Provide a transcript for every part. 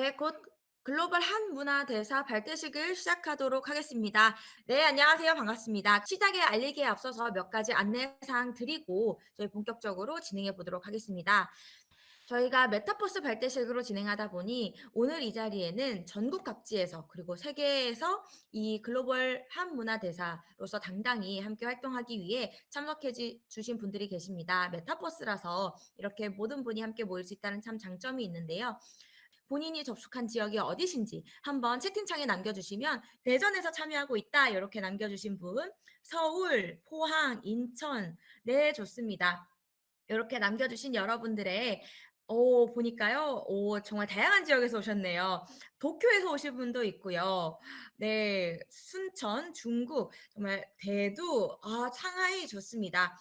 네, 곧 글로벌 한문화 대사 발대식을 시작하도록 하겠습니다. 네, 안녕하세요. 반갑습니다. 시작에 알리기에 앞서서 몇 가지 안내사항 드리고 저희 본격적으로 진행해 보도록 하겠습니다. 저희가 메타버스 발대식으로 진행하다 보니 오늘 이 자리에는 전국 각지에서 그리고 세계에서 이 글로벌 한문화 대사로서 당당히 함께 활동하기 위해 참석해 주신 분들이 계십니다. 메타버스라서 이렇게 모든 분이 함께 모일 수 있다는 참 장점이 있는데요. 본인이 접속한 지역이 어디신지 한번 채팅창에 남겨주시면 대전에서 참여하고 있다 이렇게 남겨주신 분, 서울, 포항, 인천, 네 좋습니다. 이렇게 남겨주신 여러분들의 보니까요. 정말 다양한 지역에서 오셨네요. 도쿄에서 오신 분도 있고요. 네. 순천, 중국, 정말 대두, 상하이 좋습니다.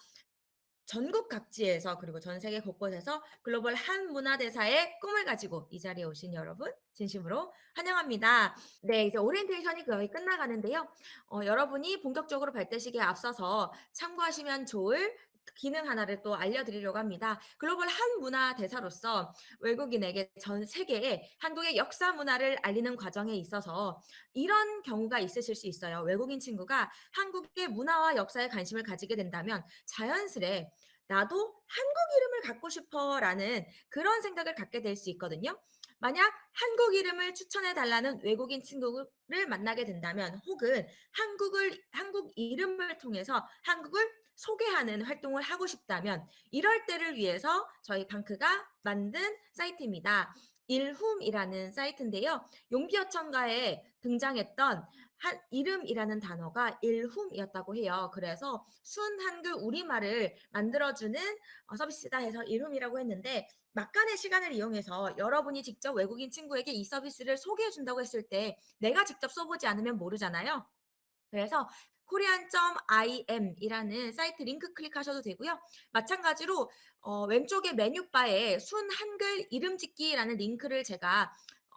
전국 각지에서 그리고 전 세계 곳곳에서 글로벌 한문화대사의 꿈을 가지고 이 자리에 오신 여러분 진심으로 환영합니다. 네, 이제 오리엔테이션이 거의 끝나가는데요. 여러분이 본격적으로 발대식에 앞서서 참고하시면 좋을 기능 하나를 또 알려드리려고 합니다. 글로벌 한문화 대사로서 외국인에게 전 세계에 한국의 역사 문화를 알리는 과정에 있어서 이런 경우가 있으실 수 있어요. 외국인 친구가 한국의 문화와 역사에 관심을 가지게 된다면 자연스레 나도 한국 이름을 갖고 싶어라는 그런 생각을 갖게 될 수 있거든요. 만약 한국 이름을 추천해 달라는 외국인 친구를 만나게 된다면 혹은 한국 이름을 통해서 한국을 소개하는 활동을 하고 싶다면 이럴 때를 위해서 저희 방크가 만든 사이트입니다. 일훔이라는 사이트인데요. 용비어천가에 등장했던 한 이름이라는 단어가 일훔이었다고 해요. 그래서 순 한글 우리말을 만들어주는 서비스다 해서 일훔이라고 했는데 막간의 시간을 이용해서 여러분이 직접 외국인 친구에게 이 서비스를 소개해 준다고 했을 때 내가 직접 써보지 않으면 모르잖아요. 그래서 korean.im이라는 사이트 링크 클릭하셔도 되고요. 마찬가지로 왼쪽에 메뉴바에 순 한글 이름 짓기라는 링크를 제가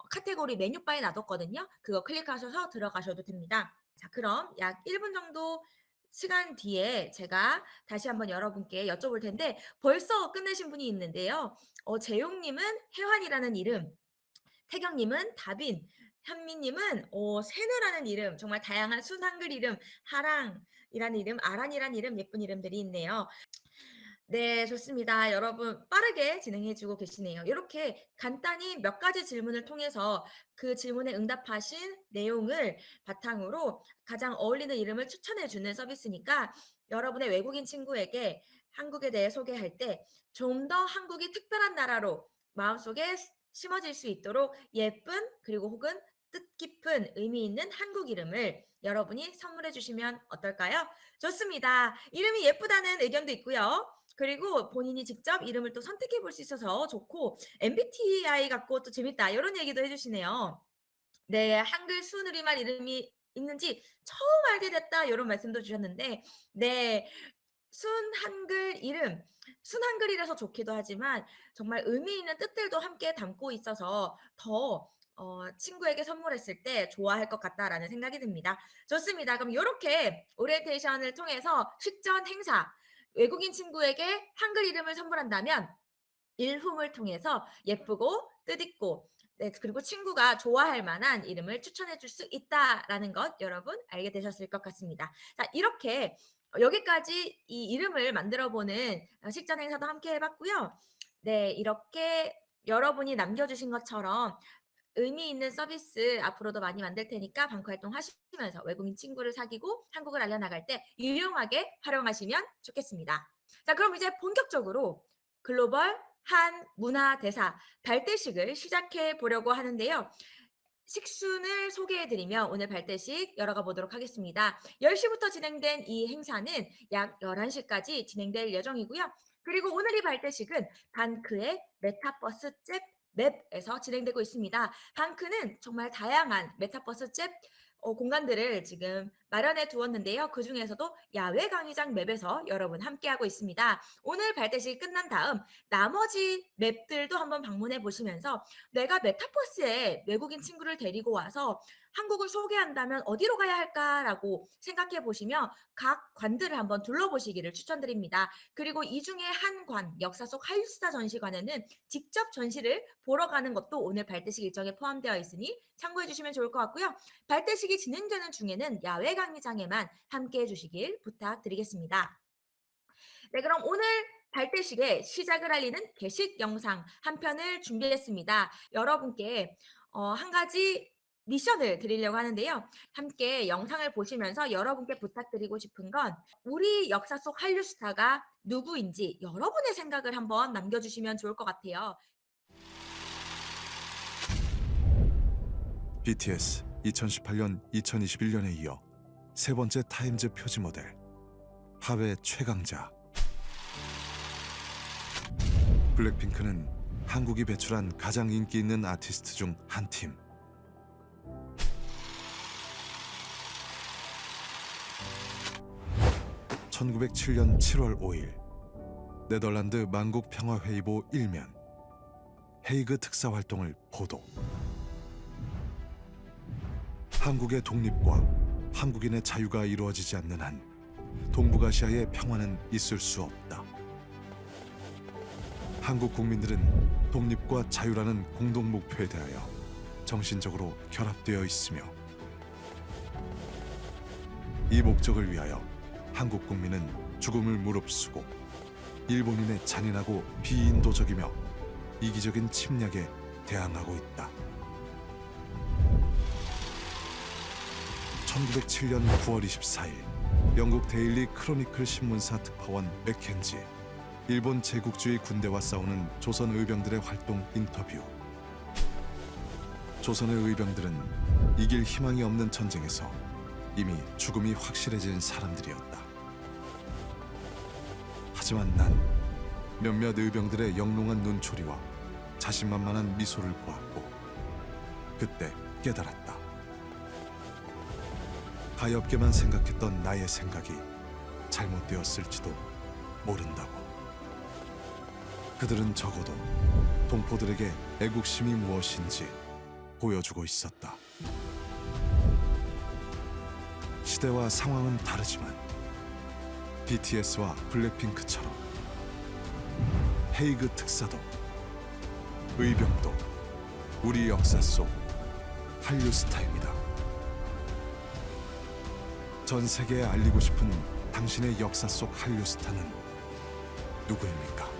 카테고리 메뉴바에 놔뒀거든요. 그거 클릭하셔서 들어가셔도 됩니다. 자, 그럼 약 1분 정도 시간 뒤에 제가 다시 한번 여러분께 여쭤볼 텐데 벌써 끝내신 분이 있는데요. 재용님은 혜환이라는 이름, 태경님은 다빈, 현미님은 세누라는 이름, 정말 다양한 순한글 이름, 하랑이라는 이름, 아란이라는 이름, 예쁜 이름들이 있네요. 네, 좋습니다. 여러분 빠르게 진행해 주고 계시네요. 이렇게 간단히 몇 가지 질문을 통해서 그 질문에 응답하신 내용을 바탕으로 가장 어울리는 이름을 추천해 주는 서비스니까 여러분의 외국인 친구에게 한국에 대해 소개할 때 좀 더 한국이 특별한 나라로 마음속에 심어질 수 있도록 예쁜 그리고 혹은 뜻깊은 의미 있는 한국 이름을 여러분이 선물해 주시면 어떨까요? 좋습니다. 이름이 예쁘다는 의견도 있고요. 그리고 본인이 직접 이름을 또 선택해 볼 수 있어서 좋고 MBTI 같고 또 재밌다 이런 얘기도 해 주시네요. 네. 한글 순우리말 이름이 있는지 처음 알게 됐다 이런 말씀도 주셨는데 네. 순한글 이름, 순한글이라서 좋기도 하지만 정말 의미 있는 뜻들도 함께 담고 있어서 더 친구에게 선물했을 때 좋아할 것 같다라는 생각이 듭니다. 좋습니다. 그럼 요렇게 오리엔테이션을 통해서 식전 행사, 외국인 친구에게 한글 이름을 선물한다면 일hum을 통해서 예쁘고 뜻있고 네 그리고 친구가 좋아할 만한 이름을 추천해 줄 수 있다라는 것 여러분 알게 되셨을 것 같습니다. 자 이렇게 여기까지 이 이름을 만들어 보는 식전 행사도 함께 해 봤고요. 네 이렇게 여러분이 남겨 주신 것처럼 의미 있는 서비스 앞으로도 많이 만들 테니까 방크 활동하시면서 외국인 친구를 사귀고 한국을 알려나갈 때 유용하게 활용하시면 좋겠습니다. 자 그럼 이제 본격적으로 글로벌 한 문화 대사 발대식을 시작해 보려고 하는데요. 식순을 소개해 드리며 오늘 발대식 열어가 보도록 하겠습니다. 10 시부터 진행된 이 행사는 약 11 시까지 진행될 예정이고요. 그리고 오늘 이 발대식은 방크의 메타버스 잽 맵에서 진행되고 있습니다. 방크는 정말 다양한 메타버스 잽 공간들을 지금 마련해 두었는데요. 그중에서도 야외 강의장 맵에서 여러분 함께하고 있습니다. 오늘 발대식이 끝난 다음 나머지 맵들도 한번 방문해 보시면서 내가 메타버스에 외국인 친구를 데리고 와서 한국을 소개한다면 어디로 가야 할까라고 생각해 보시며 각 관들을 한번 둘러보시기를 추천드립니다. 그리고 이 중에 한 관, 역사 속 한류스타 전시관에는 직접 전시를 보러 가는 것도 오늘 발대식 일정에 포함되어 있으니 참고해 주시면 좋을 것 같고요. 발대식이 진행되는 중에는 야외 강의장에만 함께 해주시길 부탁드리겠습니다. 네, 그럼 오늘 발대식의 시작을 알리는 게시 영상 한 편을 준비했습니다. 여러분께 한 가지 미션을 드리려고 하는데요. 함께 영상을 보시면서 여러분께 부탁드리고 싶은 건 우리 역사 속 한류 스타가 누구인지 여러분의 생각을 한번 남겨주시면 좋을 것 같아요. BTS 2018년, 2021년에 이어 세 번째 타임즈 표지 모델, 하회 최강자. 블랙핑크는 한국이 배출한 가장 인기 있는 아티스트 중 한 팀. (1907년 7월 5일) 네덜란드 만국 평화회의보 일면, 헤이그 특사 활동을 보도. 한국의 독립과 한국인의 자유가 이루어지지 않는 한 동북아시아의 평화는 있을 수 없다. 한국 국민들은 독립과 자유라는 공동 목표에 대하여 정신적으로 결합되어 있으며, 이 목적을 위하여 한국 국민은 죽음을 무릅쓰고 일본인의 잔인하고 비인도적이며 이기적인 침략에 대항하고 있다. 1907년 9월 24일 영국 데일리 크로니클 신문사 특파원 맥켄지, 일본 제국주의 군대와 싸우는 조선 의병들의 활동 인터뷰. 조선의 의병들은 이길 희망이 없는 전쟁에서 이미 죽음이 확실해진 사람들이었다. 하지만 난 몇몇 의병들의 영롱한 눈초리와 자신만만한 미소를 보았고 그때 깨달았다. 가엾게만 생각했던 나의 생각이 잘못되었을지도 모른다고. 그들은 적어도 동포들에게 애국심이 무엇인지 보여주고 있었다. 시대와 상황은 다르지만 BTS와 블랙핑크처럼 헤이그 특사도 의병도 우리 역사 속 한류 스타입니다. 전 세계에 알리고 싶은 당신의 역사 속 한류 스타는 누구입니까?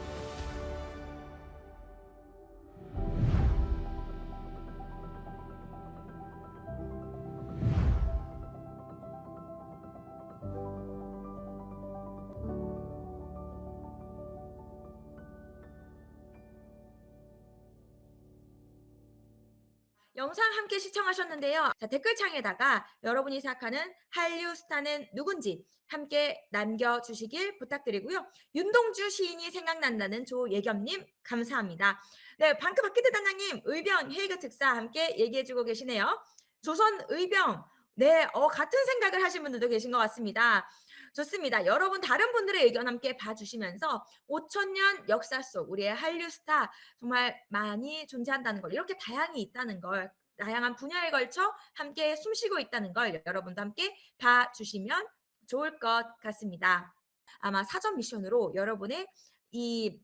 영상 함께 시청하셨는데요. 자, 댓글창에다가 여러분이 생각하는 한류 스타는 누군지 함께 남겨주시길 부탁드리고요. 윤동주 시인이 생각난다는 조예겸님 감사합니다. 네, 방크 박기대 단장님, 의병 헤이그 특사 함께 얘기해주고 계시네요. 조선 의병, 네, 같은 생각을 하신 분들도 계신 것 같습니다. 좋습니다. 여러분 다른 분들의 의견 함께 봐주시면서 5,000년 역사 속 우리의 한류 스타 정말 많이 존재한다는 걸, 이렇게 다양히 있다는 걸, 다양한 분야에 걸쳐 함께 숨쉬고 있다는 걸 여러분도 함께 봐주시면 좋을 것 같습니다. 아마 사전 미션으로 여러분의 이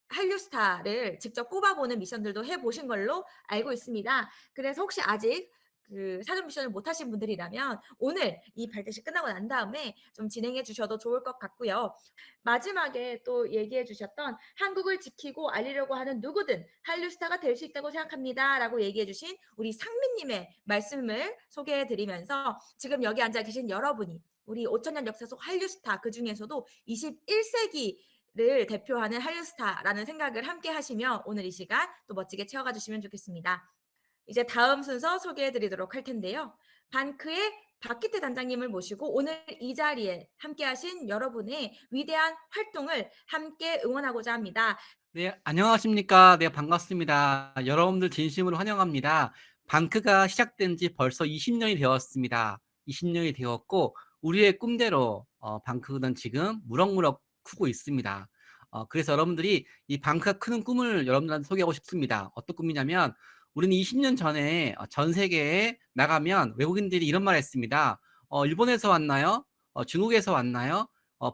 한류 스타를 직접 꼽아보는 미션들도 해보신 걸로 알고 있습니다. 그래서 혹시 아직 그 사전 미션을 못 하신 분들이라면 오늘 이 발대식 끝나고 난 다음에 좀 진행해 주셔도 좋을 것 같고요. 마지막에 또 얘기해 주셨던 한국을 지키고 알리려고 하는 누구든 한류 스타가 될 수 있다고 생각합니다라고 얘기해 주신 우리 상민님의 말씀을 소개해 드리면서 지금 여기 앉아 계신 여러분이 우리 5,000년 역사 속 한류 스타, 그 중에서도 21세기 를 대표하는 한류 스타라는 생각을 함께 하시며 오늘 이 시간 또 멋지게 채워가 주시면 좋겠습니다. 이제 다음 순서 소개해 드리도록 할 텐데요. 반크의 박기태 단장님을 모시고 오늘 이 자리에 함께 하신 여러분의 위대한 활동을 함께 응원하고자 합니다. 네, 안녕하십니까. 네, 반갑습니다. 여러분들 진심으로 환영합니다. 방크가 시작된 지 벌써 20년이 되었습니다. 20년이 되었고 우리의 꿈대로 방크는 지금 무럭무럭 크고 있습니다. 그래서 여러분들이 이 방크가 크는 꿈을 여러분들한테 소개하고 싶습니다. 어떤 꿈이냐면 우리는 20년 전에 전 세계에 나가면 외국인들이 이런 말 했습니다. 일본에서 왔나요? 중국에서 왔나요?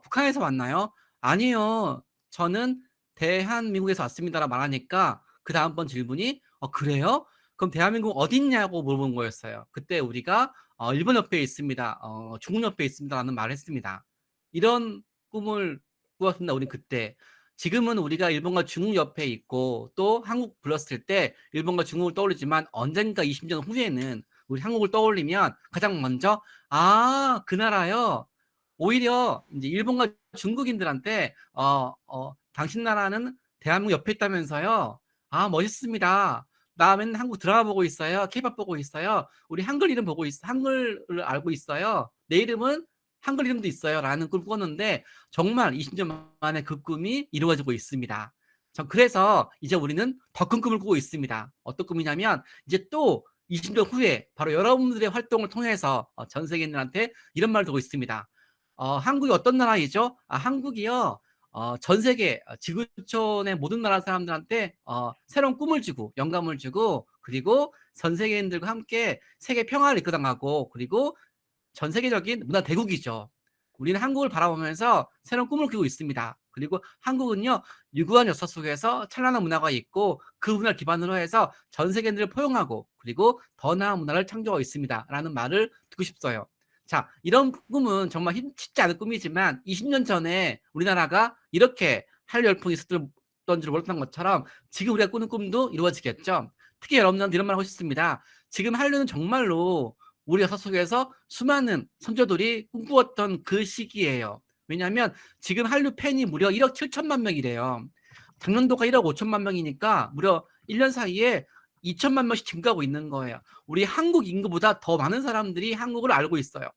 북한에서 왔나요? 아니요. 저는 대한민국에서 왔습니다라고 말하니까 그 다음번 질문이 그래요? 그럼 대한민국 어디 있냐고 물어본 거였어요. 그때 우리가 일본 옆에 있습니다. 중국 옆에 있습니다라는 말을 했습니다. 이런 꿈을 꾸었습니다. 우리 그때. 지금은 우리가 일본과 중국 옆에 있고 또 한국 불렀을 때 일본과 중국을 떠올리지만 언젠가 20년 후에는 우리 한국을 떠올리면 가장 먼저 그 나라요. 오히려 이제 일본과 중국인들한테 당신 나라는 대한민국 옆에 있다면서요. 멋있습니다. 나 맨날 한국 드라마 보고 있어요. 케이팝 보고 있어요. 우리 한글 이름 보고 한글을 알고 있어요. 내 이름은 한글 이름도 있어요. 라는 꿈을 꿨는데 정말 20년 만에 그 꿈이 이루어지고 있습니다. 그래서 이제 우리는 더 큰 꿈을 꾸고 있습니다. 어떤 꿈이냐면 이제 또 20년 후에 바로 여러분들의 활동을 통해서 전 세계인들한테 이런 말을 두고 있습니다. 한국이 어떤 나라이죠? 한국이요. 전 세계 지구촌의 모든 나라 사람들한테 새로운 꿈을 주고 영감을 주고 그리고 전 세계인들과 함께 세계 평화를 이끌어 나가고 그리고 전 세계적인 문화 대국이죠. 우리는 한국을 바라보면서 새로운 꿈을 꾸고 있습니다. 그리고 한국은요, 유구한 역사 속에서 찬란한 문화가 있고 그 문화를 기반으로 해서 전 세계인들을 포용하고 그리고 더 나은 문화를 창조하고 있습니다. 라는 말을 듣고 싶어요. 자, 이런 꿈은 정말 쉽지 않은 꿈이지만 20년 전에 우리나라가 이렇게 한류 열풍이 있었던 줄 몰랐던 것처럼 지금 우리가 꾸는 꿈도 이루어지겠죠. 특히 여러분들한테 이런 말 하고 싶습니다. 지금 한류는 정말로 우리 역사 속에서 수많은 선조들이 꿈꾸었던 그 시기예요. 왜냐하면 지금 한류 팬이 무려 1억 7천만 명이래요. 작년도가 1억 5천만 명이니까 무려 1년 사이에 2천만 명씩 증가하고 있는 거예요. 우리 한국 인구보다 더 많은 사람들이 한국을 알고 있어요.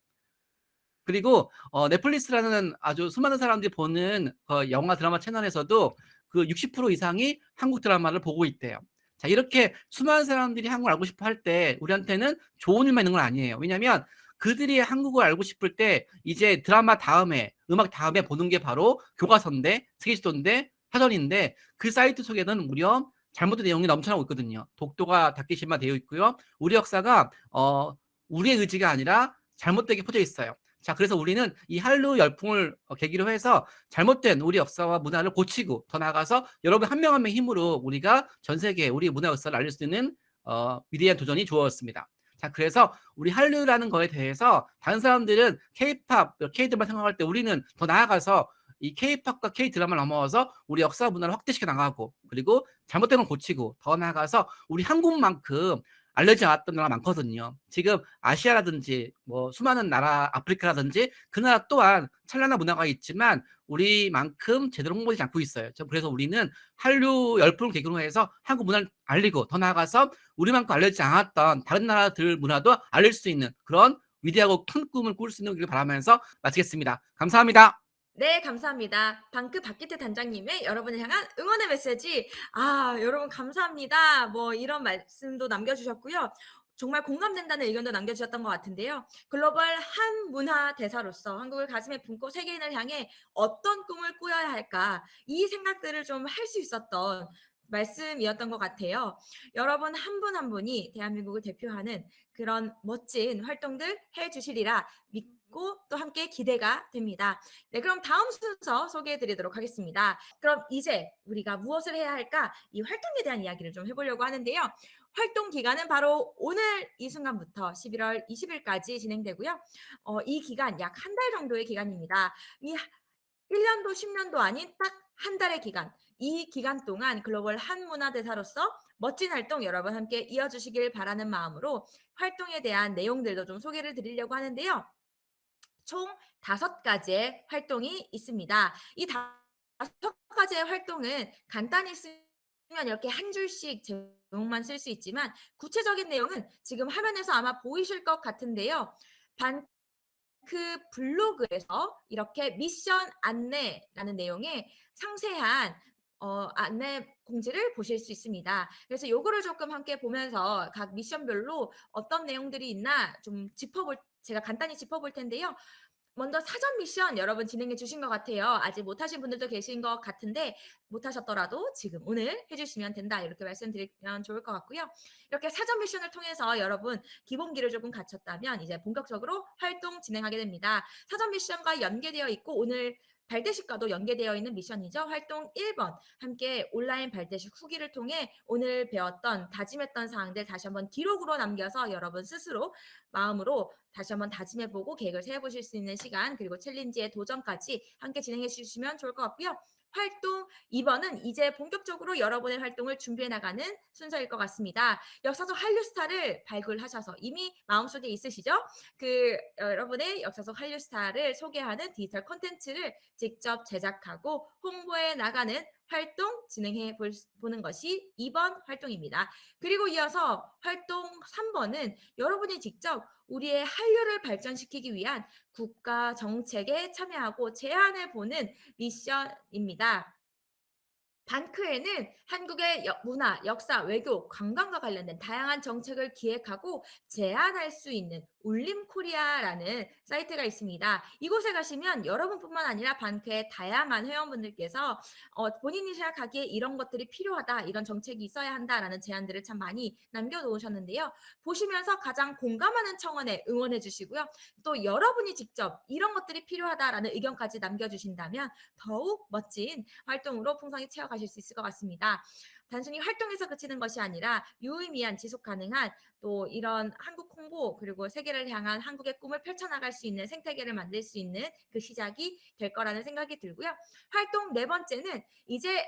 그리고 넷플릭스라는 아주 수많은 사람들이 보는 영화 드라마 채널에서도 그 60% 이상이 한국 드라마를 보고 있대요. 자, 이렇게 수많은 사람들이 한국을 알고 싶어 할 때 우리한테는 좋은 일만 있는 건 아니에요. 왜냐하면 그들이 한국을 알고 싶을 때 이제 드라마 다음에 음악 다음에 보는 게 바로 교과서인데 세계지도인데 사전인데 그 사이트 속에는 무려 잘못된 내용이 넘쳐나고 있거든요. 독도가 닫기시마 되어 있고요. 우리 역사가 우리의 의지가 아니라 잘못되게 퍼져 있어요. 자, 그래서 우리는 이 한류 열풍을 계기로 해서 잘못된 우리 역사와 문화를 고치고 더 나아가서 여러분 한 명 한 명 힘으로 우리가 전 세계에 우리 문화 역사를 알릴 수 있는 위대한 도전이 주어졌습니다. 자, 그래서 우리 한류라는 거에 대해서 다른 사람들은 K-팝, K-드라마 생각할 때 우리는 더 나아가서 이 K-팝과 K-드라마를 넘어서 우리 역사 문화를 확대시켜 나가고 그리고 잘못된 걸 고치고 더 나아가서 우리 한국만큼 알려지지 않았던 나라 많거든요. 지금 아시아라든지 뭐 수많은 나라 아프리카라든지 그 나라 또한 찬란한 문화가 있지만 우리만큼 제대로 홍보되지 않고 있어요. 그래서 우리는 한류 열풍을 계기로 해서 한국 문화를 알리고 더 나아가서 우리만큼 알려지지 않았던 다른 나라들 문화도 알릴 수 있는 그런 위대하고 큰 꿈을 꿀 수 있는 길 바라면서 마치겠습니다. 감사합니다. 네, 감사합니다. 방크 박기태 단장님의 여러분을 향한 응원의 메시지. 여러분 감사합니다. 뭐 이런 말씀도 남겨주셨고요. 정말 공감된다는 의견도 남겨주셨던 것 같은데요. 글로벌 한 문화 대사로서 한국을 가슴에 품고 세계인을 향해 어떤 꿈을 꾸어야 할까 이 생각들을 좀 할 수 있었던 말씀이었던 것 같아요. 여러분 한 분 한 분이 대한민국을 대표하는 그런 멋진 활동들 해주시리라 믿고 또 함께 기대가 됩니다. 네, 그럼 다음 순서 소개해 드리도록 하겠습니다. 그럼 이제 우리가 무엇을 해야 할까? 이 활동에 대한 이야기를 좀 해보려고 하는데요. 활동 기간은 바로 오늘 이 순간부터 11월 20일까지 진행되고요. 이 기간 약 한 달 정도의 기간입니다. 이 1년도 10년도 아닌 딱 한 달의 기간. 이 기간 동안 글로벌 한문화대사로서 멋진 활동 여러분 함께 이어주시길 바라는 마음으로 활동에 대한 내용들도 좀 소개를 드리려고 하는데요. 총 5가지의 활동이 있습니다. 이 5가지의 활동은 간단히 쓰면 이렇게 한 줄씩 제목만 쓸 수 있지만 구체적인 내용은 지금 화면에서 아마 보이실 것 같은데요. 그 블로그에서 이렇게 미션 안내라는 내용의 상세한 안내 공지를 보실 수 있습니다. 그래서 요거를 조금 함께 보면서 각 미션별로 어떤 내용들이 있나 좀 제가 간단히 짚어볼 텐데요. 먼저 사전 미션 여러분 진행해 주신 것 같아요. 아직 못하신 분들도 계신 것 같은데 못하셨더라도 지금 오늘 해주시면 된다 이렇게 말씀드리면 좋을 것 같고요. 이렇게 사전 미션을 통해서 여러분 기본기를 조금 갖췄다면 이제 본격적으로 활동 진행하게 됩니다. 사전 미션과 연계되어 있고 오늘 발대식과도 연계되어 있는 미션이죠. 활동 1번 함께 온라인 발대식 후기를 통해 오늘 배웠던 다짐했던 사항들 다시 한번 기록으로 남겨서 여러분 스스로 마음으로 다시 한번 다짐해보고 계획을 세워보실 수 있는 시간 그리고 챌린지의 도전까지 함께 진행해 주시면 좋을 것 같고요. 활동 2번은 이제 본격적으로 여러분의 활동을 준비해 나가는 순서일 것 같습니다. 역사적 한류스타를 발굴하셔서 이미 마음속에 있으시죠? 여러분의 역사적 한류스타를 소개하는 디지털 콘텐츠를 직접 제작하고 홍보해 나가는 활동 진행해 보는 것이 2번 활동입니다. 그리고 이어서 활동 3번은 여러분이 직접 우리의 한류를 발전시키기 위한 국가 정책에 참여하고 제안해 보는 미션입니다. 반크에는 한국의 문화, 역사, 외교, 관광과 관련된 다양한 정책을 기획하고 제안할 수 있는 울림코리아라는 사이트가 있습니다. 이곳에 가시면 여러분뿐만 아니라 반크의 다양한 회원분들께서 본인이 생각하기에 이런 것들이 필요하다, 이런 정책이 있어야 한다라는 제안들을 참 많이 남겨놓으셨는데요. 보시면서 가장 공감하는 청원에 응원해 주시고요. 또 여러분이 직접 이런 것들이 필요하다라는 의견까지 남겨주신다면 더욱 멋진 활동으로 풍성히 채워가실 수 있을 것 같습니다. 단순히 활동에서 그치는 것이 아니라 유의미한 지속 가능한 또 이런 한국 홍보 그리고 세계를 향한 한국의 꿈을 펼쳐나갈 수 있는 생태계를 만들 수 있는 그 시작이 될 거라는 생각이 들고요. 활동 네 번째는 이제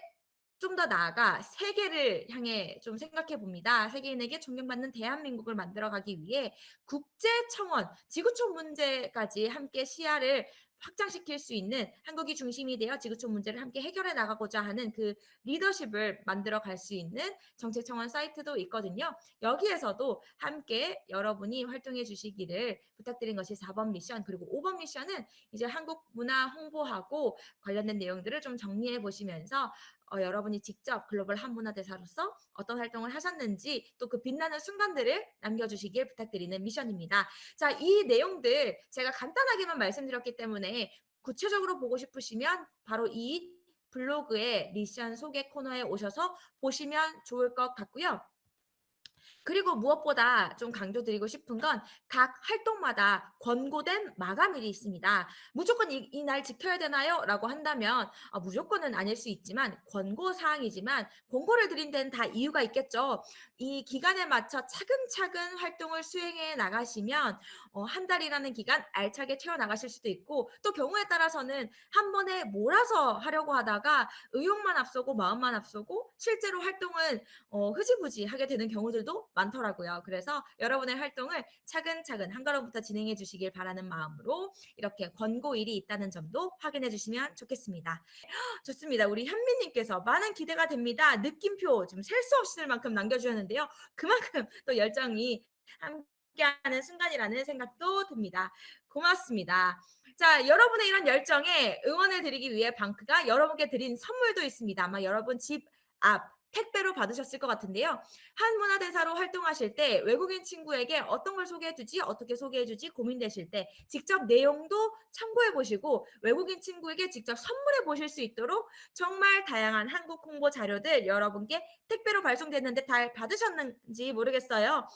좀 더 나아가 세계를 향해 좀 생각해 봅니다. 세계인에게 존경받는 대한민국을 만들어가기 위해 국제청원, 지구촌 문제까지 함께 시야를 확장시킬 수 있는 한국이 중심이 되어 지구촌 문제를 함께 해결해 나가고자 하는 그 리더십을 만들어 갈 수 있는 정책청원 사이트도 있거든요. 여기에서도 함께 여러분이 활동해 주시기를 부탁드린 것이 4번 미션 그리고 5번 미션은 이제 한국 문화 홍보하고 관련된 내용들을 좀 정리해 보시면서 여러분이 직접 글로벌 한문화 대사로서 어떤 활동을 하셨는지 또 그 빛나는 순간들을 남겨주시길 부탁드리는 미션입니다. 자, 이 내용들 제가 간단하게만 말씀드렸기 때문에 구체적으로 보고 싶으시면 바로 이 블로그의 미션 소개 코너에 오셔서 보시면 좋을 것 같고요. 그리고 무엇보다 좀 강조드리고 싶은 건 각 활동마다 권고된 마감일이 있습니다. 무조건 이 날 지켜야 되나요? 라고 한다면 무조건은 아닐 수 있지만 권고 사항이지만 권고를 드린 데는 다 이유가 있겠죠. 이 기간에 맞춰 차근차근 활동을 수행해 나가시면 한 달이라는 기간 알차게 채워 나가실 수도 있고 또 경우에 따라서는 한 번에 몰아서 하려고 하다가 의욕만 앞서고 마음만 앞서고 실제로 활동은 흐지부지 하게 되는 경우들도 많더라고요. 그래서 여러분의 활동을 차근차근 한 걸음부터 진행해 주시길 바라는 마음으로 이렇게 권고일이 있다는 점도 확인해 주시면 좋겠습니다. 좋습니다. 우리 현미님께서 많은 기대가 됩니다. 느낌표 좀 셀 수 없을 만큼 남겨주셨는데요. 그만큼 또 열정이 함께하는 순간이라는 생각도 듭니다. 고맙습니다. 자, 여러분의 이런 열정에 응원을 드리기 위해 방크가 여러분께 드린 선물도 있습니다. 아마 여러분 집 앞 택배로 받으셨을 것 같은데요. 한문화대사로 활동하실 때 외국인 친구에게 어떤 걸 소개해주지 어떻게 소개해주지 고민되실 때 직접 내용도 참고해 보시고 외국인 친구에게 직접 선물해 보실 수 있도록 정말 다양한 한국 홍보 자료들 여러분께 택배로 발송됐는데 잘 받으셨는지 모르겠어요.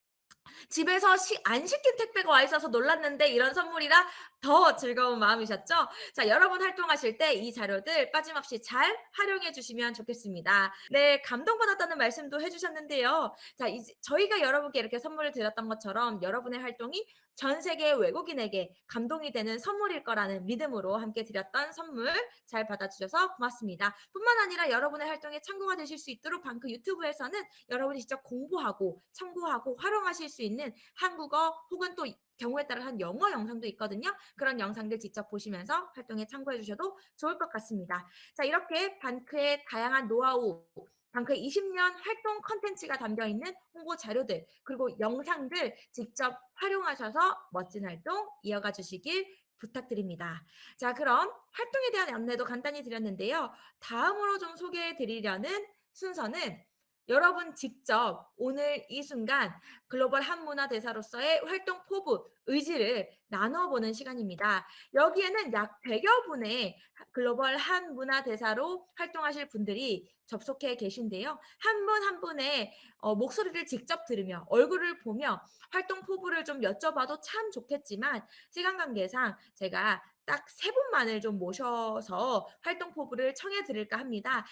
집에서 안 시킨 택배가 와 있어서 놀랐는데 이런 선물이라 더 즐거운 마음이셨죠? 자, 여러분 활동하실 때 이 자료들 빠짐없이 잘 활용해 주시면 좋겠습니다. 네, 감동받았다는 말씀도 해주셨는데요. 자, 이제 저희가 여러분께 이렇게 선물을 드렸던 것처럼 여러분의 활동이 전 세계 외국인에게 감동이 되는 선물일 거라는 믿음으로 함께 드렸던 선물 잘 받아주셔서 고맙습니다. 뿐만 아니라 여러분의 활동에 참고가 되실 수 있도록 방크 유튜브에서는 여러분이 직접 공부하고 참고하고 활용하실 수 있는 한국어 혹은 또 경우에 따라 한 영어 영상도 있거든요. 그런 영상들 직접 보시면서 활동에 참고해 주셔도 좋을 것 같습니다. 자, 이렇게 반크의 다양한 노하우, 방크의 20년 활동 컨텐츠가 담겨있는 홍보 자료들 그리고 영상들 직접 활용하셔서 멋진 활동 이어가 주시길 부탁드립니다. 자, 그럼 활동에 대한 안내도 간단히 드렸는데요. 다음으로 좀 소개해 드리려는 순서는 여러분 직접 오늘 이 순간 글로벌 한문화 대사로서의 활동 포부, 의지를 나눠보는 시간입니다. 여기에는 약 100여 분의 글로벌 한문화 대사로 활동하실 분들이 접속해 계신데요. 한 분 한 분의 목소리를 직접 들으며 얼굴을 보며 활동 포부를 좀 여쭤봐도 참 좋겠지만 시간 관계상 제가 딱 세 분만을 좀 모셔서 활동 포부를 청해 드릴까 합니다.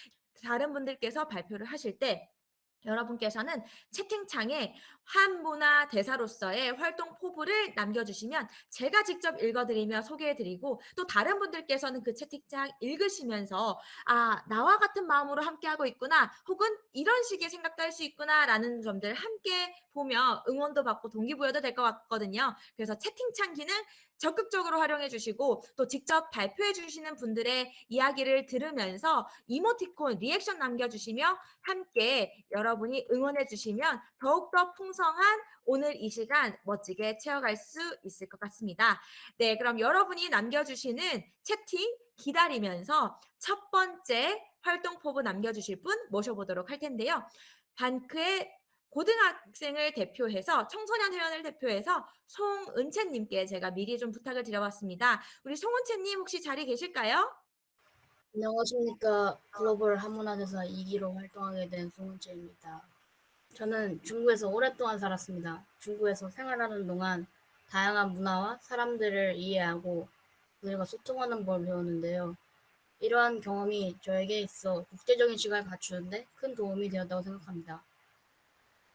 다른 분들께서 발표를 하실 때 여러분께서는 채팅창에 한문화 대사로서의 활동 포부를 남겨주시면 제가 직접 읽어드리며 소개해드리고 또 다른 분들께서는 그 채팅창 읽으시면서 아, 나와 같은 마음으로 함께하고 있구나 혹은 이런 식의 생각도 할 수 있구나라는 점들 함께 보며 응원도 받고 동기부여도 될 것 같거든요. 그래서 채팅창 기능 적극적으로 활용해 주시고 또 직접 발표해 주시는 분들의 이야기를 들으면서 이모티콘 리액션 남겨주시며 함께 여러분이 응원해 주시면 더욱더 풍성한 오늘 이 시간 멋지게 채워갈 수 있을 것 같습니다. 네, 그럼 여러분이 남겨주시는 채팅 기다리면서 첫 번째 활동 포부 남겨주실 분 모셔보도록 할 텐데요. 반크의 고등학생을 대표해서 청소년 회원을 대표해서 송은채님께 제가 미리 좀 부탁을 드려봤습니다. 우리 송은채님 혹시 자리 계실까요? 안녕하십니까. 글로벌 한문화대사 2기로 활동하게 된 송은채입니다. 저는 중국에서 오랫동안 살았습니다. 중국에서 생활하는 동안 다양한 문화와 사람들을 이해하고 그들과 소통하는 법을 배웠는데요. 이러한 경험이 저에게 있어 국제적인 시각을 갖추는데 큰 도움이 되었다고 생각합니다.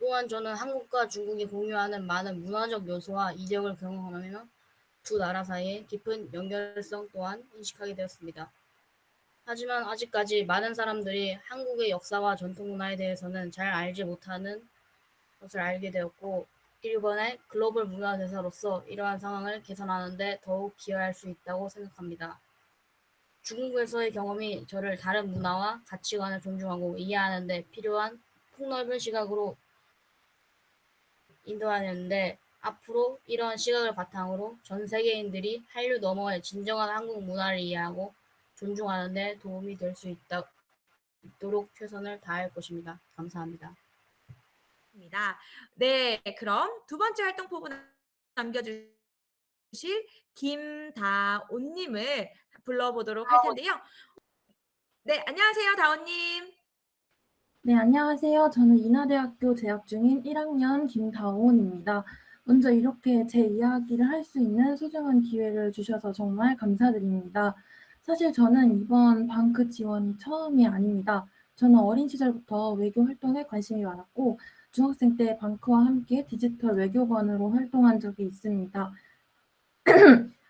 또한 저는 한국과 중국이 공유하는 많은 문화적 요소와 이력을 경험하며 두 나라 사이의 깊은 연결성 또한 인식하게 되었습니다. 하지만 아직까지 많은 사람들이 한국의 역사와 전통 문화에 대해서는 잘 알지 못하는 것을 알게 되었고, 일본의 글로벌 문화 대사로서 이러한 상황을 개선하는 데 더욱 기여할 수 있다고 생각합니다. 중국에서의 경험이 저를 다른 문화와 가치관을 존중하고 이해하는 데 필요한 폭넓은 시각으로 인도하는데 앞으로 이러한 시각을 바탕으로 전 세계인들이 한류 너머의 진정한 한국 문화를 이해하고 존중하는 데 도움이 될 수 있도록 최선을 다할 것입니다. 감사합니다. 네, 그럼 두 번째 활동 포부 남겨주실 김다온님을 불러보도록 할 텐데요. 네, 안녕하세요, 다온님. 네, 안녕하세요. 저는 인하대학교 재학 중인 1학년 김다온입니다. 먼저 이렇게 제 이야기를 할 수 있는 소중한 기회를 주셔서 정말 감사드립니다. 사실 저는 이번 방크 지원이 처음이 아닙니다. 저는 어린 시절부터 외교 활동에 관심이 많았고 중학생 때 방크와 함께 디지털 외교관으로 활동한 적이 있습니다.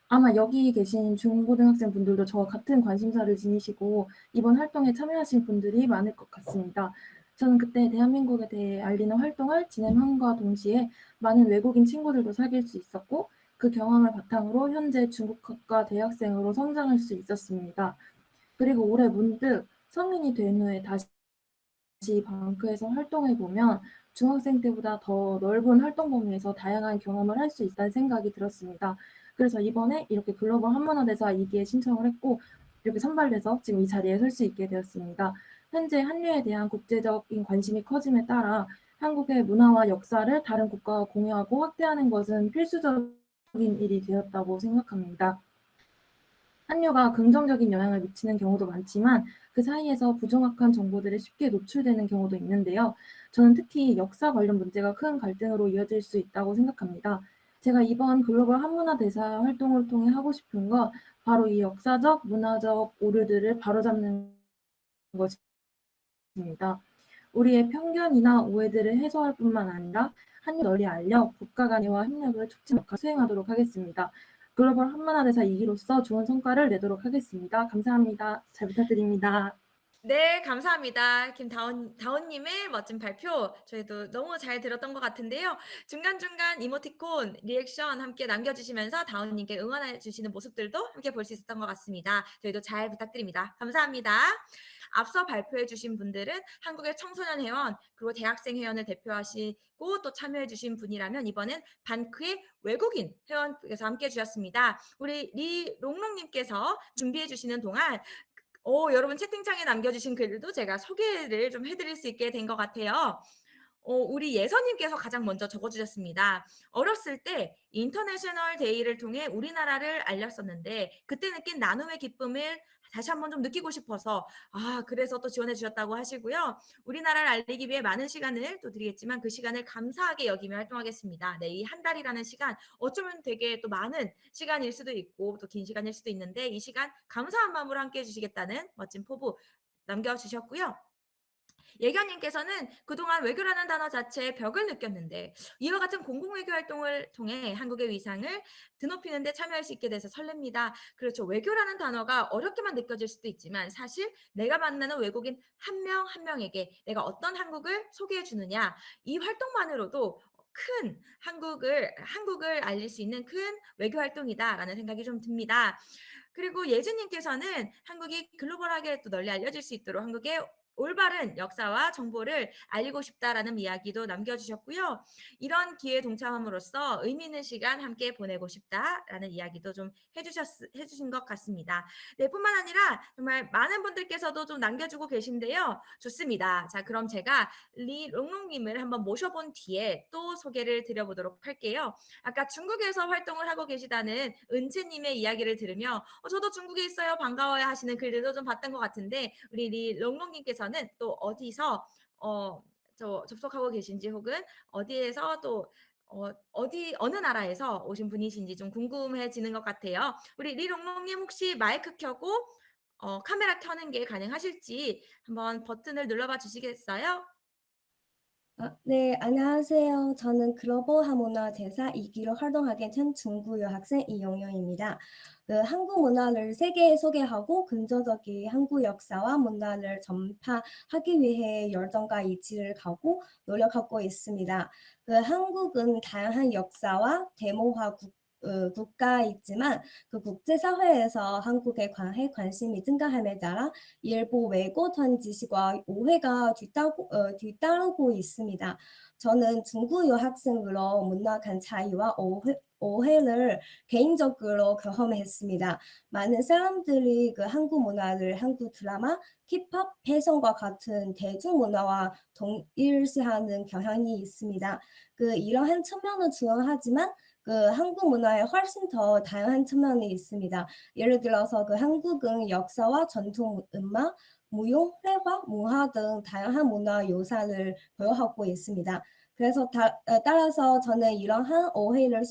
아마 여기 계신 중고등학생 분들도 저와 같은 관심사를 지니시고 이번 활동에 참여하신 분들이 많을 것 같습니다. 저는 그때 대한민국에 대해 알리는 활동을 진행함과 동시에 많은 외국인 친구들도 사귈 수 있었고 그 경험을 바탕으로 현재 중국학과 대학생으로 성장할 수 있었습니다. 그리고 올해 문득 성인이 된 후에 다시 방크에서 활동해보면 중학생 때보다 더 넓은 활동 범위에서 다양한 경험을 할 수 있다는 생각이 들었습니다. 그래서 이번에 이렇게 글로벌 한문화대사 2기에 신청을 했고 이렇게 선발돼서 지금 이 자리에 서 수 있게 되었습니다. 현재 한류에 대한 국제적인 관심이 커짐에 따라 한국의 문화와 역사를 다른 국가와 공유하고 확대하는 것은 필수적인 일이 되었다고 생각합니다. 한류가 긍정적인 영향을 미치는 경우도 많지만 그 사이에서 부정확한 정보들이 쉽게 노출되는 경우도 있는데요. 저는 특히 역사 관련 문제가 큰 갈등으로 이어질 수 있다고 생각합니다. 제가 이번 글로벌 한문화 대사 활동을 통해 하고 싶은 건 바로 이 역사적, 문화적 오류들을 바로잡는 것입니다. 우리의 편견이나 오해들을 해소할 뿐만 아니라 한류 널리 알려 국가 간의 대화 협력을 촉진하도록 수행하도록 하겠습니다. 글로벌 한문화 대사 2기로서 좋은 성과를 내도록 하겠습니다. 감사합니다. 잘 부탁드립니다. 네, 감사합니다. 다온님의 멋진 발표 저희도 너무 잘 들었던 것 같은데요. 중간중간 이모티콘 리액션 함께 남겨주시면서 다온님께 응원해 주시는 모습들도 함께 볼 수 있었던 것 같습니다. 저희도 잘 부탁드립니다. 감사합니다. 앞서 발표해 주신 분들은 한국의 청소년 회원 그리고 대학생 회원을 대표하시고 또 참여해 주신 분이라면 이번엔 반크의 외국인 회원께서 함께 해 주셨습니다. 우리 리롱롱님께서 준비해 주시는 동안 여러분 채팅창에 남겨주신 글도 제가 소개를 좀 해드릴 수 있게 된 것 같아요. 우리 예선님께서 가장 먼저 적어주셨습니다. 어렸을 때 인터내셔널 데이를 통해 우리나라를 알렸었는데 그때 느낀 나눔의 기쁨을 다시 한번 좀 느끼고 싶어서 그래서 또 지원해 주셨다고 하시고요. 우리나라를 알리기 위해 많은 시간을 또 드리겠지만 그 시간을 감사하게 여기며 활동하겠습니다. 네, 이 한 달이라는 시간 어쩌면 되게 또 많은 시간일 수도 있고 또 긴 시간일 수도 있는데 이 시간 감사한 마음으로 함께 해주시겠다는 멋진 포부 남겨주셨고요. 예견님께서는 그동안 외교라는 단어 자체에 벽을 느꼈는데 이와 같은 공공외교 활동을 통해 한국의 위상을 드높이는 데 참여할 수 있게 돼서 설렙니다. 그렇죠. 외교라는 단어가 어렵게만 느껴질 수도 있지만 사실 내가 만나는 외국인 한 명 한 명에게 내가 어떤 한국을 소개해 주느냐 이 활동만으로도 큰 한국을 알릴 수 있는 큰 외교 활동이다라는 생각이 좀 듭니다. 그리고 예주님께서는 한국이 글로벌하게 또 널리 알려질 수 있도록 한국의 올바른 역사와 정보를 알리고 싶다라는 이야기도 남겨주셨고요. 이런 기회에 동참함으로써 의미 있는 시간 함께 보내고 싶다라는 이야기도 좀 해주신 것 같습니다. 네, 뿐만 아니라 정말 많은 분들께서도 좀 남겨주고 계신데요. 좋습니다. 자, 그럼 제가 리롱롱님을 한번 모셔본 뒤에 또 소개를 드려보도록 할게요. 아까 중국에서 활동을 하고 계시다는 은채님의 이야기를 들으며 저도 중국에 있어요. 반가워요 하시는 글들도 좀 봤던 것 같은데 우리 리롱롱님께서는 또 어디서 접속하고 계신지 혹은 어디에서 또 어느 나라에서 오신 분이신지 좀 궁금해지는 것 같아요. 우리 리롱롱님 혹시 마이크 켜고 카메라 켜는 게 가능하실지 한번 버튼을 눌러봐 주시겠어요? 네, 안녕하세요. 저는 글로벌 문화 대사 2기로 활동하게 된 중국 여학생 이영영입니다. 한국 문화를 세계에 소개하고 근저적인 한국 역사와 문화를 전파하기 위해 열정과 의지를 갖고 노력하고 있습니다. 한국은 다양한 역사와 대문화 국가이지만 그 국제사회에서 한국에 관해 관심이 증가함에 따라 일부 왜곡된 지식과 오해가 뒤따르고 있습니다. 저는 중국 여학생으로 문화간 차이와 오해를 개인적으로 경험했습니다. 많은 사람들이 그 한국 문화를 한국 드라마, 힙합, 패션과 같은 대중문화와 동일시하는 경향이 있습니다. 이러한 측면은 중요하지만 한국 문화에 훨씬 더 다양한 측면이 있습니다. 예를 들어서 한국은 역사와 전통 음악, 무용, 회화, 문화 등 다양한 문화 요소를 보유하고 있습니다. 그래서 따라서 저는 이러한 오해를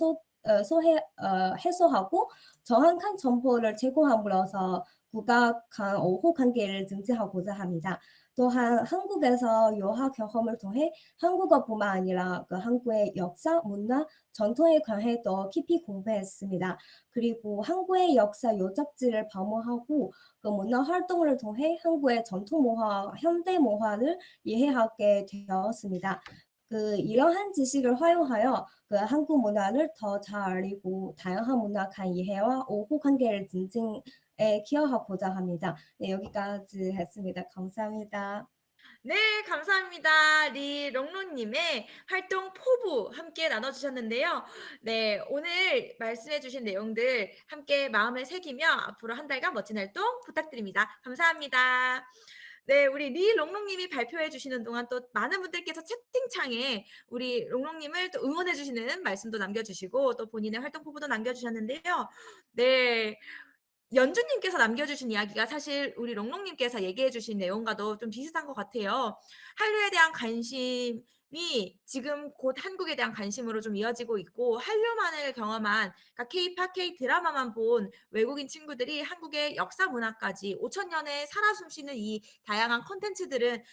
해소하고 정확한 정보를 제공함으로써 국가 간 오호 관계를 증진하고자 합니다. 또한 한국에서 유학 경험을 통해 한국어뿐만 아니라 한국의 역사, 문화, 전통에 관해 더 깊이 공부했습니다. 그리고 한국의 역사 요적지를 방문하고 문화 활동을 통해 한국의 전통 문화와 현대 문화를 이해하게 되었습니다. 이러한 지식을 활용하여 한국 문화를 더 잘 알리고 다양한 문화 간 이해와 오호 관계를 증진에 기여하고자 합니다. 네, 여기까지 했습니다. 감사합니다. 네, 감사합니다. 리롱롱님의 활동 포부 함께 나눠주셨는데요. 네, 오늘 말씀해주신 내용들 함께 마음에 새기며 앞으로 한 달간 멋진 활동 부탁드립니다. 감사합니다. 네, 우리 리롱롱님이 발표해 주시는 동안 또 많은 분들께서 채팅창에 우리 롱롱님을 또 응원해 주시는 말씀도 남겨주시고 또 본인의 활동 포부도 남겨주셨는데요. 네. 연주님께서 남겨주신 이야기가 사실 우리 롱롱님께서 얘기해 주신 내용과도 좀 비슷한 것 같아요. 한류에 대한 관심이 지금 곧 한국에 대한 관심으로 좀 이어지고 있고 한류만을 경험한 그러니까 K-팝, K-드라마만 본 외국인 친구들이 한국의 역사 문화까지 5,000년에 살아 숨쉬는 이 다양한 콘텐츠들은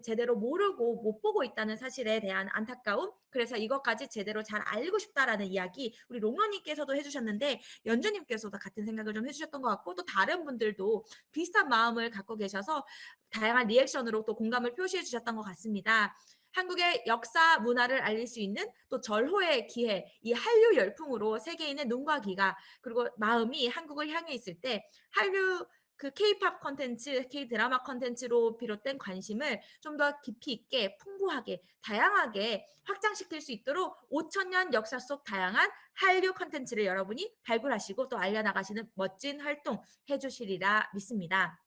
제대로 모르고 못 보고 있다는 사실에 대한 안타까움 그래서 이것까지 제대로 잘 알고 싶다라는 이야기 우리 롱런님께서도 해주셨는데 연주님께서도 같은 생각을 좀 해주셨던 것 같고 또 다른 분들도 비슷한 마음을 갖고 계셔서 다양한 리액션으로 또 공감을 표시해 주셨던 것 같습니다. 한국의 역사 문화를 알릴 수 있는 또 절호의 기회 이 한류 열풍으로 세계인의 눈과 귀가 그리고 마음이 한국을 향해 있을 때 한류 그 K-팝 콘텐츠, K-드라마 콘텐츠로 비롯된 관심을 좀 더 깊이 있게 풍부하게 다양하게 확장시킬 수 있도록 5,000년 역사 속 다양한 한류 콘텐츠를 여러분이 발굴하시고 또 알려나가시는 멋진 활동 해주시리라 믿습니다.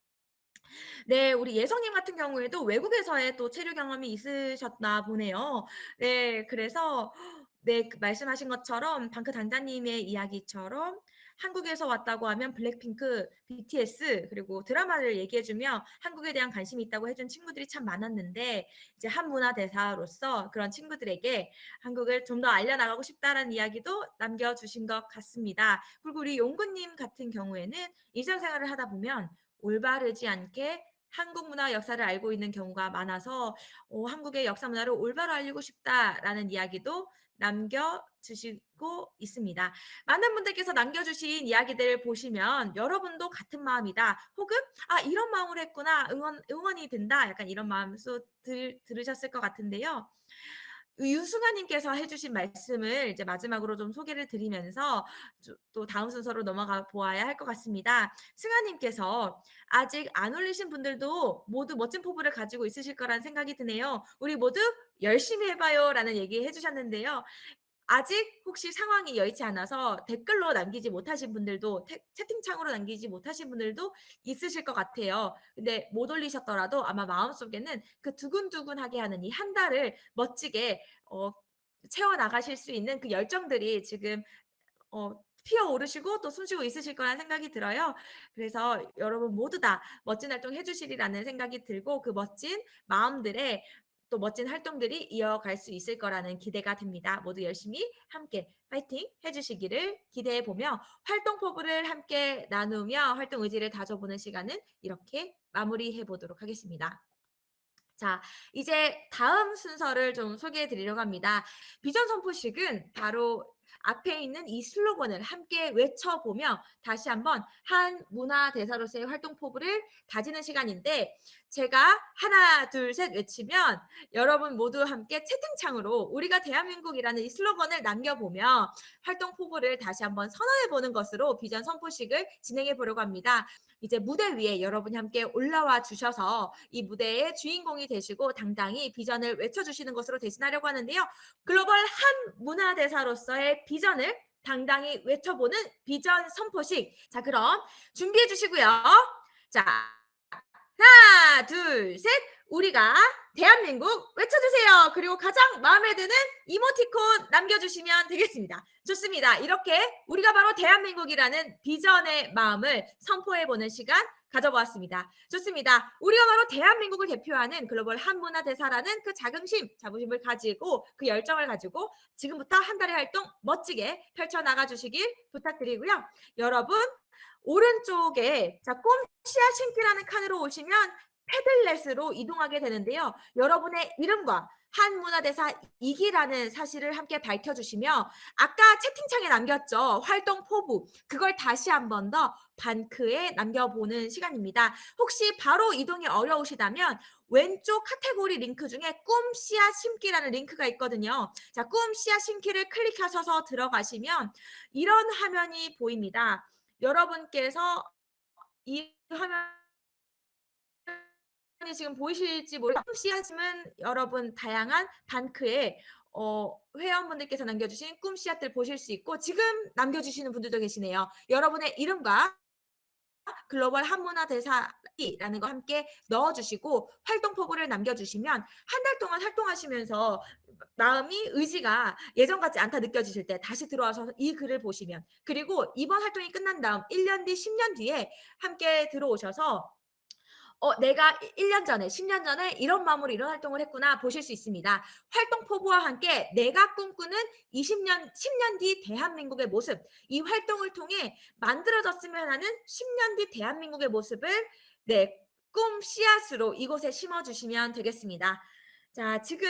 네, 우리 예성님 같은 경우에도 외국에서의 또 체류 경험이 있으셨나 보네요. 네, 그래서 네, 그 말씀하신 것처럼 방크 단장님의 이야기처럼 한국에서 왔다고 하면 블랙핑크, BTS 그리고 드라마를 얘기해주며 한국에 대한 관심이 있다고 해준 친구들이 참 많았는데 이제 한 문화 대사로서 그런 친구들에게 한국을 좀 더 알려나가고 싶다라는 이야기도 남겨주신 것 같습니다. 그리고 우리 용구님 같은 경우에는 일상생활을 하다 보면 올바르지 않게 한국 문화 역사를 알고 있는 경우가 많아서 한국의 역사 문화를 올바로 알리고 싶다라는 이야기도 남겨주시고 있습니다. 많은 분들께서 남겨주신 이야기들을 보시면 여러분도 같은 마음이다. 혹은 이런 마음으로 했구나. 응원이 된다. 약간 이런 마음으로 들으셨을 것 같은데요. 유승아님께서 해주신 말씀을 이제 마지막으로 좀 소개를 드리면서 또 다음 순서로 넘어가 보아야 할 것 같습니다. 승아님께서 아직 안 올리신 분들도 모두 멋진 포부를 가지고 있으실 거란 생각이 드네요. 우리 모두 열심히 해봐요 라는 얘기 해주셨는데요. 아직 혹시 상황이 여의치 않아서 댓글로 남기지 못하신 분들도 채팅창으로 남기지 못하신 분들도 있으실 것 같아요. 근데 못 올리셨더라도 아마 마음속에는 그 두근두근하게 하는 이 한 달을 멋지게 채워나가실 수 있는 그 열정들이 지금 피어오르시고 또 숨쉬고 있으실 거라는 생각이 들어요. 그래서 여러분 모두 다 멋진 활동 해주시리라는 생각이 들고 그 멋진 마음들의 또 멋진 활동들이 이어갈 수 있을 거라는 기대가 됩니다. 모두 열심히 함께 파이팅 해주시기를 기대해보며 활동 포부를 함께 나누며 활동 의지를 다져보는 시간은 이렇게 마무리해보도록 하겠습니다. 자, 이제 다음 순서를 좀 소개해 드리려고 합니다. 비전 선포식은 바로 앞에 있는 이 슬로건을 함께 외쳐보며 다시 한번 한 문화 대사로서의 활동 포부를 다지는 시간인데 제가 하나, 둘, 셋 외치면 여러분 모두 함께 채팅창으로 우리가 대한민국이라는 이 슬로건을 남겨보며 활동 포부를 다시 한번 선언해보는 것으로 비전 선포식을 진행해 보려고 합니다. 이제 무대 위에 여러분이 함께 올라와 주셔서 이 무대의 주인공이 되시고 당당히 비전을 외쳐주시는 것으로 대신하려고 하는데요. 글로벌 한 문화대사로서의 비전을 당당히 외쳐보는 비전 선포식. 자, 그럼 준비해 주시고요. 자, 하나, 둘, 셋. 우리가 대한민국 외쳐주세요. 그리고 가장 마음에 드는 이모티콘 남겨주시면 되겠습니다. 좋습니다. 이렇게 우리가 바로 대한민국이라는 비전의 마음을 선포해보는 시간 가져보았습니다. 좋습니다. 우리가 바로 대한민국을 대표하는 글로벌 한문화 대사라는 그 자부심을 가지고 그 열정을 가지고 지금부터 한 달의 활동 멋지게 펼쳐나가 주시길 부탁드리고요. 여러분 오른쪽에 꿈 씨앗 심기라는 칸으로 오시면 패들렛으로 이동하게 되는데요. 여러분의 이름과 한문화대사 2기라는 사실을 함께 밝혀주시며 아까 채팅창에 남겼죠. 활동 포부. 그걸 다시 한 번 더 반크에 남겨보는 시간입니다. 혹시 바로 이동이 어려우시다면 왼쪽 카테고리 링크 중에 꿈 씨앗 심기라는 링크가 있거든요. 자, 꿈 씨앗 심기를 클릭하셔서 들어가시면 이런 화면이 보입니다. 여러분께서 이 화면이 지금 보이실지 모르겠지만 씨앗은 여러분 다양한 반크에 회원분들께서 남겨주신 꿈 씨앗들 보실 수 있고 지금 남겨주시는 분들도 계시네요. 여러분의 이름과 글로벌 한문화 대사라는 거 함께 넣어주시고 활동 포부를 남겨주시면 한 달 동안 활동하시면서 마음이 의지가 예전 같지 않다 느껴지실 때 다시 들어와서 이 글을 보시면 그리고 이번 활동이 끝난 다음 1년 뒤 10년 뒤에 함께 들어오셔서 내가 1년 전에 10년 전에 이런 마음으로 이런 활동을 했구나 보실 수 있습니다. 활동 포부와 함께 내가 꿈꾸는 10년 뒤 대한민국의 모습 이 활동을 통해 만들어졌으면 하는 10년 뒤 대한민국의 모습을 꿈 씨앗으로 이곳에 심어주시면 되겠습니다. 자, 지금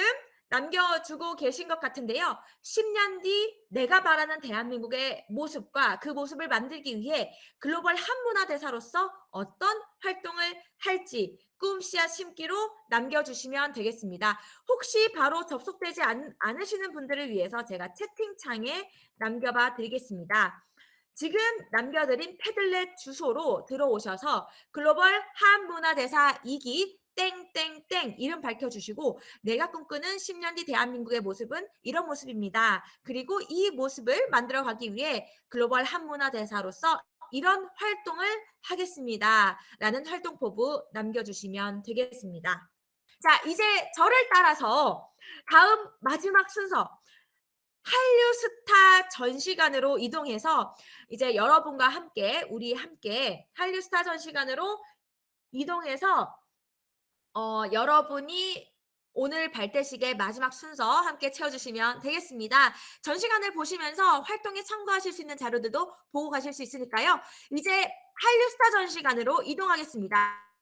남겨주고 계신 것 같은데요. 10년 뒤 내가 바라는 대한민국의 모습과 그 모습을 만들기 위해 글로벌 한문화 대사로서 어떤 활동을 할지 꿈 씨앗 심기로 남겨주시면 되겠습니다. 혹시 바로 접속되지 않으시는 분들을 위해서 제가 채팅창에 남겨봐 드리겠습니다. 지금 남겨드린 패들렛 주소로 들어오셔서 글로벌 한문화대사 2기 땡땡땡 이름 밝혀주시고 내가 꿈꾸는 10년 뒤 대한민국의 모습은 이런 모습입니다. 그리고 이 모습을 만들어가기 위해 글로벌 한문화대사로서 이런 활동을 하겠습니다. 라는 활동포부 남겨주시면 되겠습니다. 자, 이제 저를 따라서 다음 마지막 순서 한류스타 전시관으로 이동해서 이제 여러분과 함께 우리 함께 한류스타 전시관으로 이동해서 여러분이 오늘 발대식의 마지막 순서 함께 채워주시면 되겠습니다. 전시관을 보시면서 활동에 참고하실 수 있는 자료들도 보고 가실 수 있으니까요. 이제 한류스타 전시관으로 이동하겠습니다.